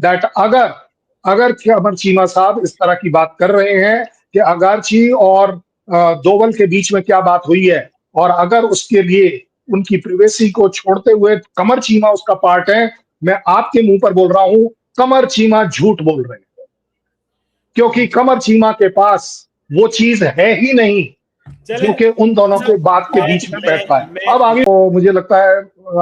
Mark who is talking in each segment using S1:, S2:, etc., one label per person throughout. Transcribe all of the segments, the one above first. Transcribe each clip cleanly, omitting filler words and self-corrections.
S1: That अगर अगर अमर चीमा साहब इस तरह की बात कर रहे हैं कि अगारची और दोवल के बीच में क्या बात हुई है, और अगर उसके लिए उनकी प्रिवेसी को छोड़ते हुए कमर चीमा उसका पार्ट है, मैं आपके मुंह पर बोल रहा हूं, कमर चीमा झूठ बोल रहे हैं, क्योंकि कमर चीमा के पास वो चीज है ही नहीं जो कि उन दोनों के बात के बीच में बैठता है। अब आगे तो मुझे लगता है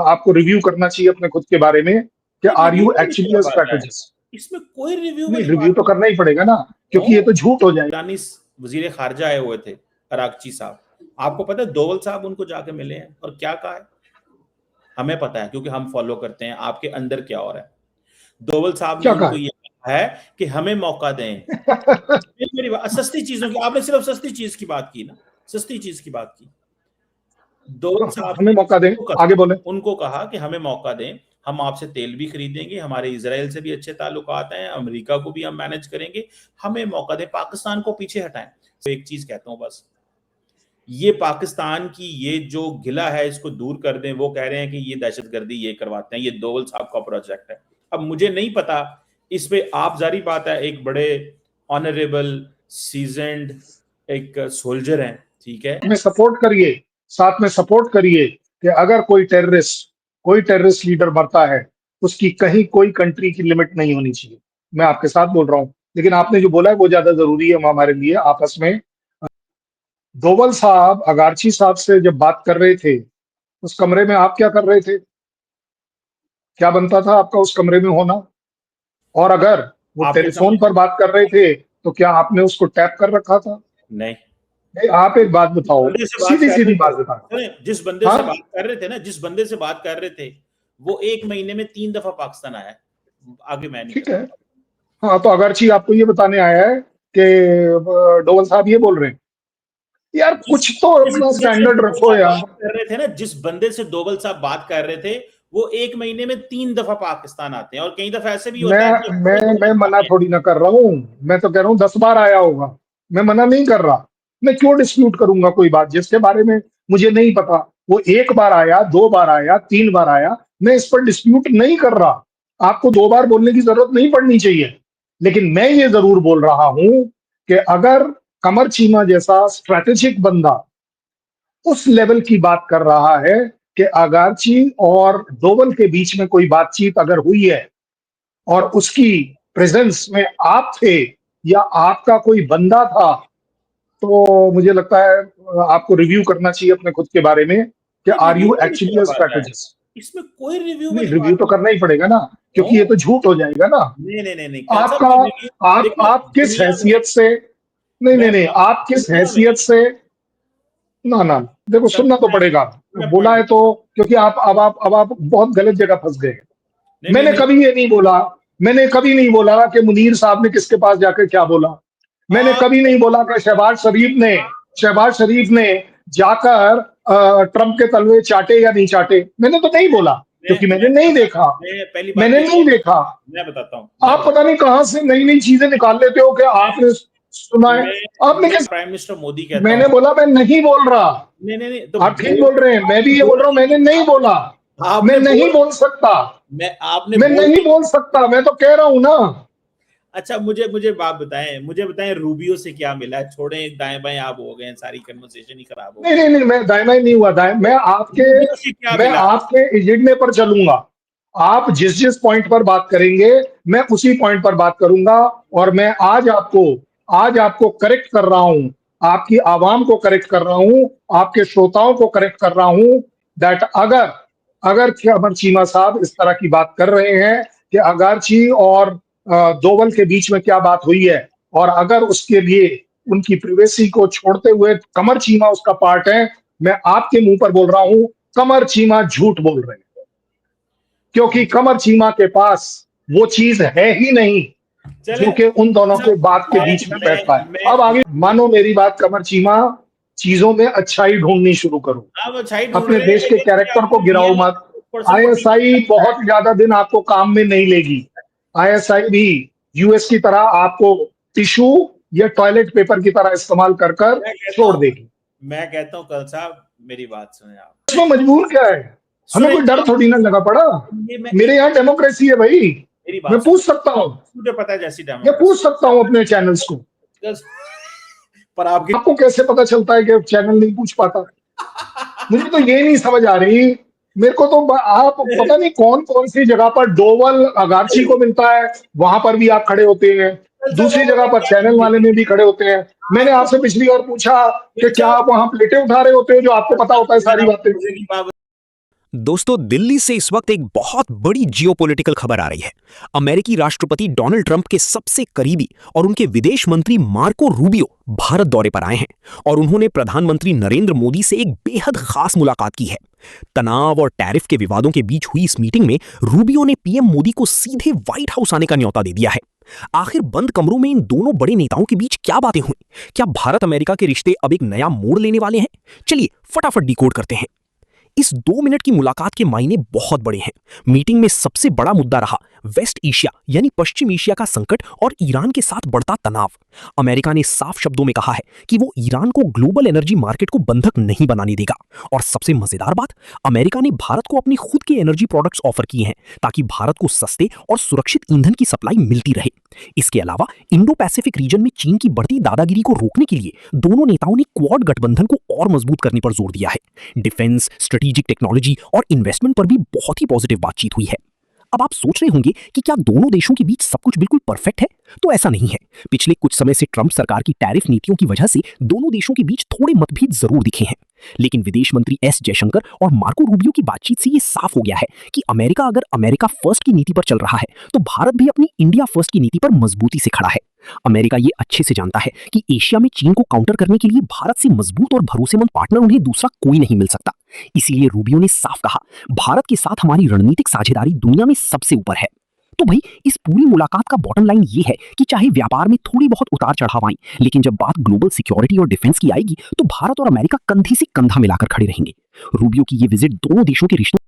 S1: आपको रिव्यू करना चाहिए अपने खुद के बारे में कि are you actually a strategist.
S2: इसमें कोई रिव्यू
S1: नहीं, रिव्यू तो करना ही पड़ेगा ना, क्योंकि ये तो झूठ हो जाएगा।
S2: ईरानी वजीर खारजा आए हुए थे अरागची साहब, आपको पता है दोवल साहब उनको जाके मिले हैं और क्या कहा है? हमें पता है क्योंकि हम फॉलो करते हैं आपके अंदर क्या हो रहा है। दोवल साहब ने उनको ये कहा है कि हमें मौका दें। मेरी बात सस्ती चीजों की, आपने सिर्फ सस्ती चीज की बात की ना, सस्ती चीज की बात की। दोवल साहब
S1: हमें मौका दें, आगे बोले।
S2: उनको कहा कि हमें मौका दें, हम आपसे तेल भी खरीदेंगे, हमारे इजराइल से भी अच्छे ताल्लुकात हैं, अमेरिका को भी हम मैनेज करेंगे, हमें मौका दें, पाकिस्तान को पीछे हटाएं। तो एक चीज कहता हूं बस, ये पाकिस्तान की ये जो गिला है इसको दूर कर दें। वो कह रहे हैं कि ये दहशतगर्दी ये करवाते हैं, ये दोवल साहब का प्रोजेक्ट है। अब मुझे नहीं पता इस पे, आप जारी बात है एक बड़े ऑनरेबल सीजनड एक सोल्जर हैं, ठीक है,
S1: में सपोर्ट करिए, साथ में सपोर्ट करिए कि अगर कोई टेररिस्ट लीडर मरता है, उसकी कहीं कोई कंट्री की लिमिट नहीं होनी चाहिए। मैं आपके साथ बोल रहा हूं, लेकिन आपने जो बोला है वो ज्यादा जरूरी है हमारे लिए आपस में। दोवल साहब अगारची साहब से जब बात कर रहे थे, उस कमरे में आप क्या कर रहे थे? क्या बनता था आपका उस कमरे में होना? और अगर वो टेलीफोन पर बात कर रहे थे तो क्या आपने उसको टैप कर रखा था?
S2: नहीं।
S1: आप एक बात बताओ, सीधी सीधी बात बताओ।
S2: जिस बंदे से बात कर रहे थे ना, जिस बंदे से बात कर रहे थे, वो 1 महीने में 3 दफा पाकिस्तान आया। आगे मैं नहीं,
S1: ठीक है। हाँ, तो अगरची आपको ये बताने आया है कि डोवल साहब ये बोल रहे हैं, यार कुछ तो अपना स्टैंडर्ड रखो यार।
S2: कर रहे थे ना, जिस बंदे से डोवल साहब बात कर रहे थे, वो 1 महीने में 3 दफा पाकिस्तान आते हैं, और कई दफा ऐसे भी होता है कि
S1: मैं मना थोड़ी ना कर रहा हूँ, मैं तो कह रहा हूँ 10 बार आया होगा, मैं मना नहीं कर रहा। मैं क्यों डिस्प्यूट करूंगा कोई बात जिसके बारे में मुझे नहीं पता? वो 1 बार आया, 2 बार आया, 3 बार आया, मैं इस पर डिस्प्यूट नहीं कर रहा। आपको 2 बार बोलने की जरूरत नहीं पड़नी चाहिए, लेकिन मैं ये जरूर बोल रहा हूं कि अगर कमर चीमा जैसा स्ट्रेटेजिक बंदा उस लेवल की बात कर रहा है कि अगारची और डोवल के बीच में कोई बातचीत अगर हुई है और उसकी प्रेजेंस में आप थे या आपका कोई बंदा था, तो मुझे लगता है आपको रिव्यू करना चाहिए अपने खुद के बारे में कि are you actually a strategist.
S2: इसमें कोई रिव्यू
S1: नहीं, रिव्यू तो करना ही पड़ेगा ना, क्योंकि ये तो झूठ हो जाएगा ना।
S2: नहीं
S1: आपका आप किस हैसियत से, नहीं आप किस हैसियत से, ना देखो सुनना तो पड़ेगा, बोला है तो, क्योंकि अब आप बहुत गलत जगह फंस गए। मैंने कभी ये नहीं बोला, मैंने कभी नहीं बोला कि मुनीर साहब ने किसके पास जाकर क्या बोला। मैंने कभी नहीं बोला कि शहबाज शरीफ ने जाकर ट्रंप के तलवे चाटे या नहीं चाटे। मैंने तो नहीं बोला, क्योंकि मैंने नहीं देखा। मैंने नहीं देखा।
S2: मैं बताता हूँ,
S1: आप पता नहीं कहां से नई नई चीजें निकाल लेते हो कि आपने सुना है। आपने क्या,
S2: प्राइम मिनिस्टर मोदी कहता
S1: मैंने बोला मैं नहीं बोल रहा।
S2: नहीं तो
S1: आप ठीक बोल रहे हैं, मैं भी ये बोल रहा हूं मैंने नहीं बोला। मैं नहीं बोल सकता, मैं नहीं बोल सकता, मैं तो कह रहा हूं ना।
S2: अच्छा, मुझे बात बताएं रूबियो से क्या मिला है? छोड़ें दाएं बाएं, आप हो गए, सारी कन्वर्सेशन ही खराब हो गई।
S1: नहीं, मैं दाएं बाएं नहीं हुआ। मैं आपके एजेंडे पर चलूंगा। आप जिस पॉइंट पर बात करेंगे मैं उसी पॉइंट पर बात करूंगा, और मैं आज आपको करेक्ट कर रहा हूं, आपकी आवाम को करेक्ट कर रहा हूं, आपके श्रोताओं को करेक्ट कर रहा हूं दैट अगर अमर चीमा साहब इस तरह की बात कर रहे हैं कि अगारची और दोवल के बीच में क्या बात हुई है, और अगर उसके लिए उनकी प्रिवेसी को छोड़ते हुए कमर चीमा उसका पार्ट है, मैं आपके मुंह पर बोल रहा हूं, कमर चीमा झूठ बोल रहे हैं, क्योंकि कमर चीमा के पास वो चीज है ही नहीं जो कि उन दोनों के बात के बीच में बैठता है। अब आगे मानो मेरी बात, कमर चीमा चीजों में अच्छाई ढूंढनी शुरू करो, अपने देश के कैरेक्टर को गिराओ मत। आईएसआई बहुत ज्यादा दिन आपको काम में नहीं लेगी। आईएसआई भी यूएस की तरह आपको टिश्यू या टॉयलेट पेपर की तरह इस्तेमाल कर छोड़ देगी।
S2: मैं कहता हूं कल साहब मेरी बात सुने आप,
S1: इसमें मजबूर क्या है? हमें कोई डर थोड़ी ना लगा पड़ा। मेरे यहाँ डेमोक्रेसी है भाई।
S2: मेरी
S1: मैं
S2: बात
S1: पूछ सकता हूँ,
S2: मुझे पता है जैसी
S1: मैं
S2: डेमोक्रेसी,
S1: पूछ सकता हूँ अपने चैनल्स को।
S2: पर आपकी
S1: आपको कैसे पता चलता है कि चैनल नहीं पूछ पाता? मुझे तो ये नहीं समझ आ रही। मेरे को तो आप पता नहीं कौन कौन सी जगह पर डोवल अगारची को मिलता है, वहां पर भी आप खड़े होते हैं, दूसरी जगह पर चैनल वाले में भी खड़े होते हैं। मैंने आपसे पिछली बार पूछा कि क्या आप वहां प्लेटें उठा रहे होते हो, जो आपको पता होता है सारी बातें।
S3: दोस्तों, दिल्ली से इस वक्त एक बहुत बड़ी जियोपॉलिटिकल खबर आ रही है। अमेरिकी राष्ट्रपति डोनाल्ड ट्रंप के सबसे करीबी और उनके विदेश मंत्री मार्को रूबियो भारत दौरे पर आए हैं और उन्होंने प्रधानमंत्री नरेंद्र मोदी से एक बेहद खास मुलाकात की है। तनाव और टैरिफ के विवादों के बीच हुई इस मीटिंग में रूबियो ने पीएम मोदी को सीधे व्हाइट हाउस आने का न्योता दे दिया है। आखिर बंद कमरों में इन दोनों बड़े नेताओं के बीच क्या बातें हुई? क्या भारत अमेरिका के रिश्ते अब एक नया मोड़ लेने वाले हैं? चलिए फटाफट डिकोड करते हैं। इस 2 मिनट की मुलाकात के मायने बहुत बड़े हैं। मीटिंग में सबसे बड़ा मुद्दा रहा वेस्ट एशिया यानी पश्चिम एशिया का संकट और ईरान के साथ बढ़ता तनाव। अमेरिका ने साफ शब्दों में कहा है कि वो ईरान को ग्लोबल एनर्जी मार्केट को बंधक नहीं बनाने देगा। और सबसे मजेदार बात, अमेरिका ने भारत को अपनी खुद के एनर्जी प्रोडक्ट्स ऑफर किए हैं ताकि भारत को सस्ते और सुरक्षित ईंधन की सप्लाई मिलती रहे। इसके अलावा इंडो पैसिफिक रीजन में चीन की बढ़ती दादागिरी को रोकने के लिए दोनों नेताओं ने क्वाड गठबंधन को और मजबूत करने पर जोर दिया है। डिफेंस, स्ट्रेटेजिक टेक्नोलॉजी और इन्वेस्टमेंट पर भी बहुत ही पॉजिटिव बातचीत हुई है। अब आप सोच रहे होंगे कि क्या दोनों देशों के बीच सब कुछ बिल्कुल परफेक्ट है? तो ऐसा नहीं है। पिछले कुछ समय से ट्रंप सरकार की टैरिफ नीतियों की वजह से दोनों देशों के बीच थोड़े मतभेद जरूर दिखे हैं, लेकिन विदेश मंत्री एस जयशंकर और मार्को रूबियो की बातचीत से ये साफ हो गया है कि अमेरिका अगर अमेरिका फर्स्ट की नीति पर चल रहा है तो भारत भी अपनी इंडिया फर्स्ट की नीति पर मजबूती से खड़ा है। अमेरिका ये अच्छे से जानता है कि एशिया में चीन को काउंटर करने के लिए भारत से मजबूत और भरोसेमंद पार्टनर उन्हें दूसरा कोई नहीं मिल सकता। इसीलिए रूबियो ने साफ कहा, भारत के साथ हमारी रणनीतिक साझेदारी दुनिया में सबसे ऊपर है। तो भाई, इस पूरी मुलाकात का बॉटम लाइन ये है कि चाहे व्यापार में थोड़ी बहुत उतार चढ़ाव आए, लेकिन जब बात ग्लोबल सिक्योरिटी और डिफेंस की आएगी तो भारत और अमेरिका कंधे से कंधा मिलाकर खड़े रहेंगे। रूबियो की ये विजिट दोनों देशों के रिश्तों